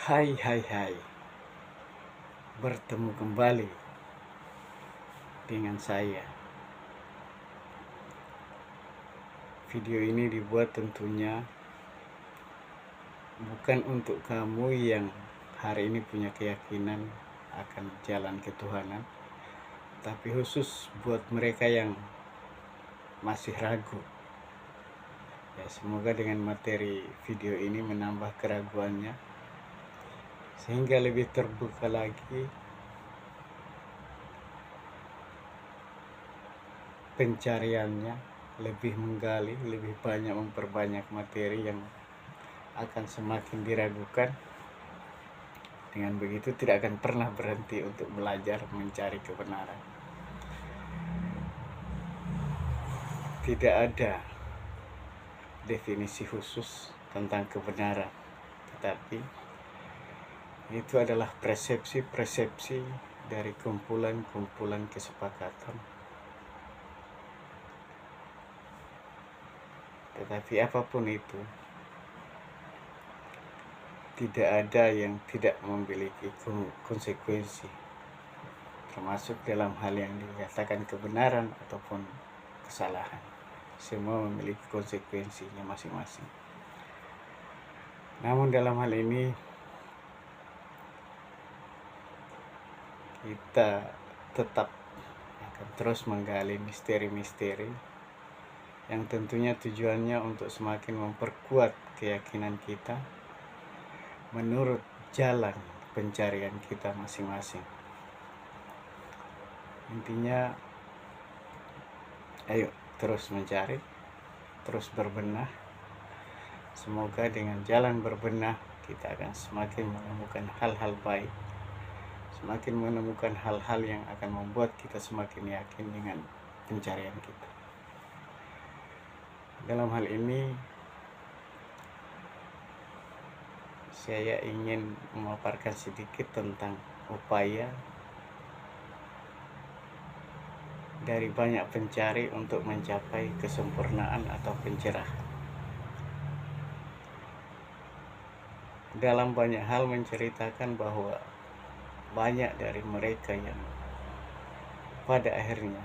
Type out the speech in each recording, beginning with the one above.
Hai, bertemu kembali dengan saya. Video ini dibuat tentunya bukan untuk kamu yang hari ini punya keyakinan akan jalan ketuhanan, tapi khusus buat mereka yang masih ragu. Ya, semoga dengan materi video ini menambah keraguannya, sehingga lebih terbuka lagi pencariannya, lebih menggali, lebih banyak memperbanyak materi yang akan semakin diragukan. Dengan begitu tidak akan pernah berhenti untuk belajar mencari kebenaran. Tidak ada definisi khusus tentang kebenaran, tetapi itu adalah persepsi-persepsi dari kumpulan-kumpulan kesepakatan. Tetapi apapun itu, tidak ada yang tidak memiliki konsekuensi, termasuk dalam hal yang dikatakan kebenaran ataupun kesalahan. Semua memiliki konsekuensinya masing-masing. Namun dalam hal ini kita tetap akan terus menggali misteri-misteri yang tentunya tujuannya untuk semakin memperkuat keyakinan kita menurut jalan pencarian kita masing-masing. Intinya, ayo terus mencari, terus berbenah. Semoga dengan jalan berbenah kita akan semakin menemukan hal-hal baik, semakin menemukan hal-hal yang akan membuat kita semakin yakin dengan pencarian kita. Dalam hal ini, saya ingin memaparkan sedikit tentang upaya dari banyak pencari untuk mencapai kesempurnaan atau pencerahan. Dalam banyak hal menceritakan bahwa banyak dari mereka yang pada akhirnya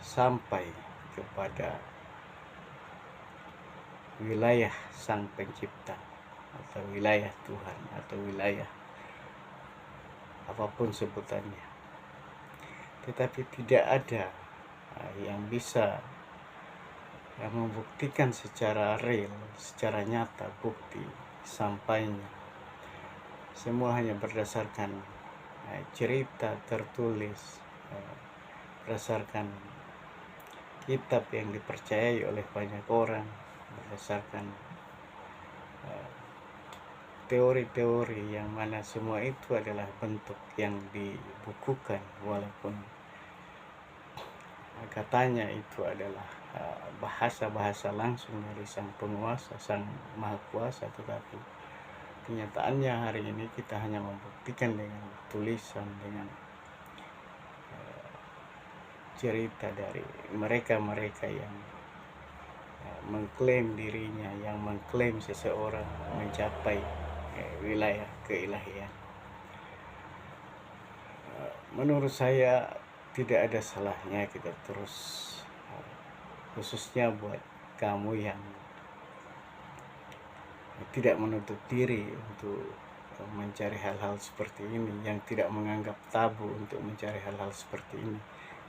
sampai kepada wilayah Sang Pencipta atau wilayah Tuhan atau wilayah apapun sebutannya. Tetapi tidak ada yang bisa membuktikan secara real, secara nyata bukti sampainya. Semua hanya berdasarkan cerita tertulis, berdasarkan kitab yang dipercayai oleh banyak orang, berdasarkan teori-teori yang mana semua itu adalah bentuk yang dibukukan, walaupun katanya itu adalah bahasa-bahasa langsung dari sang penguasa, sang maha kuasa, tetapi kenyataannya hari ini kita hanya membuktikan dengan tulisan, dengan cerita dari mereka-mereka yang mengklaim dirinya, yang mengklaim seseorang mencapai wilayah keilahian. Menurut saya tidak ada salahnya kita terus, khususnya buat kamu yang tidak menutup diri untuk mencari hal-hal seperti ini, yang tidak menganggap tabu untuk mencari hal-hal seperti ini.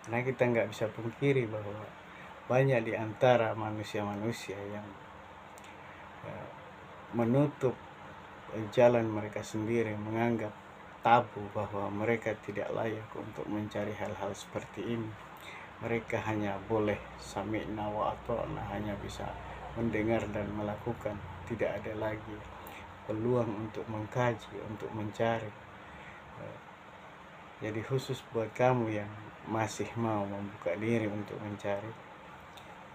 Karena kita nggak bisa pungkiri bahwa banyak di antara manusia-manusia yang menutup jalan mereka sendiri, menganggap tabu bahwa mereka tidak layak untuk mencari hal-hal seperti ini. Mereka hanya boleh sami'na wa ata'na, hanya bisa mendengar dan melakukan. Tidak ada lagi peluang untuk mengkaji, untuk mencari. Jadi khusus buat kamu yang masih mau membuka diri untuk mencari,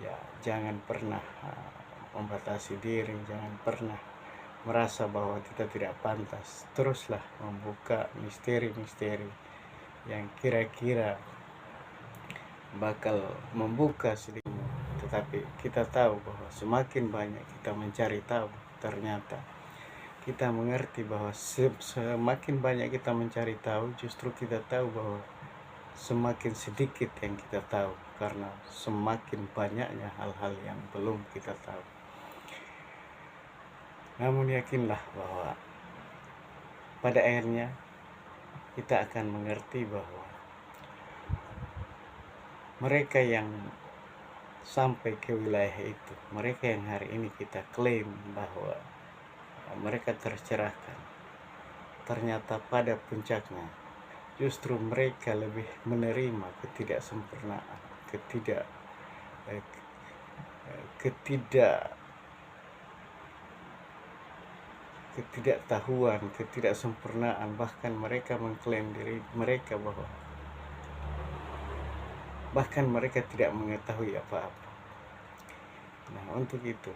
ya jangan pernah membatasi diri, jangan pernah merasa bahwa kita tidak pantas. Teruslah membuka misteri-misteri yang kira-kira bakal membuka sedikit. Tetapi kita tahu bahwa semakin banyak kita mencari tahu, ternyata kita mengerti bahwa semakin banyak kita mencari tahu, justru kita tahu bahwa semakin sedikit yang kita tahu, karena semakin banyaknya hal-hal yang belum kita tahu. Namun yakinlah bahwa pada akhirnya kita akan mengerti bahwa mereka yang sampai ke wilayah itu, mereka yang hari ini kita klaim bahwa mereka tercerahkan, ternyata pada puncaknya justru mereka lebih menerima ketidaksempurnaan, ketidaktahuan, ketidaksempurnaan. Bahkan mereka mengklaim diri mereka bahwa bahkan mereka tidak mengetahui apa-apa. Nah, untuk itu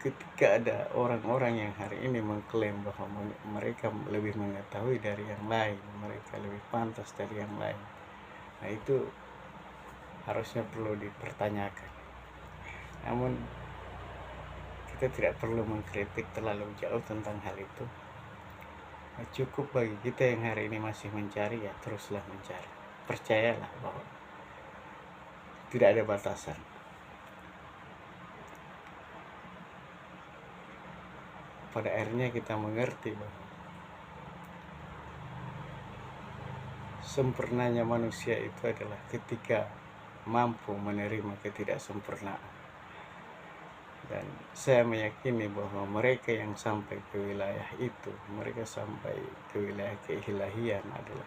ketika ada orang-orang yang hari ini mengklaim bahwa mereka lebih mengetahui dari yang lain, mereka lebih pantas dari yang lain, nah itu harusnya perlu dipertanyakan. Namun kita tidak perlu mengkritik terlalu jauh tentang hal itu. Nah, cukup bagi kita yang hari ini masih mencari, ya teruslah mencari. Percayalah bahwa tidak ada batasan. Pada akhirnya kita mengerti bahwa sempurnanya manusia itu adalah ketika mampu menerima ketidaksempurnaan. Dan saya meyakini bahwa mereka yang sampai ke wilayah itu, mereka sampai ke wilayah keilahian adalah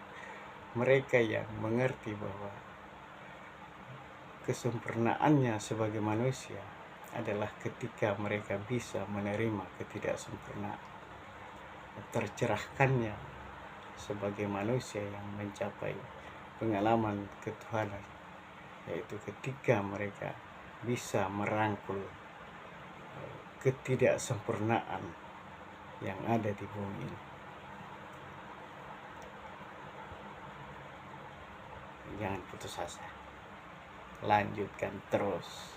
mereka yang mengerti bahwa kesempurnaannya sebagai manusia adalah ketika mereka bisa menerima ketidaksempurnaan. Tercerahkannya sebagai manusia yang mencapai pengalaman ketuhanan, yaitu ketika mereka bisa merangkul ketidaksempurnaan yang ada di bumi ini. Jangan putus asa, lanjutkan terus.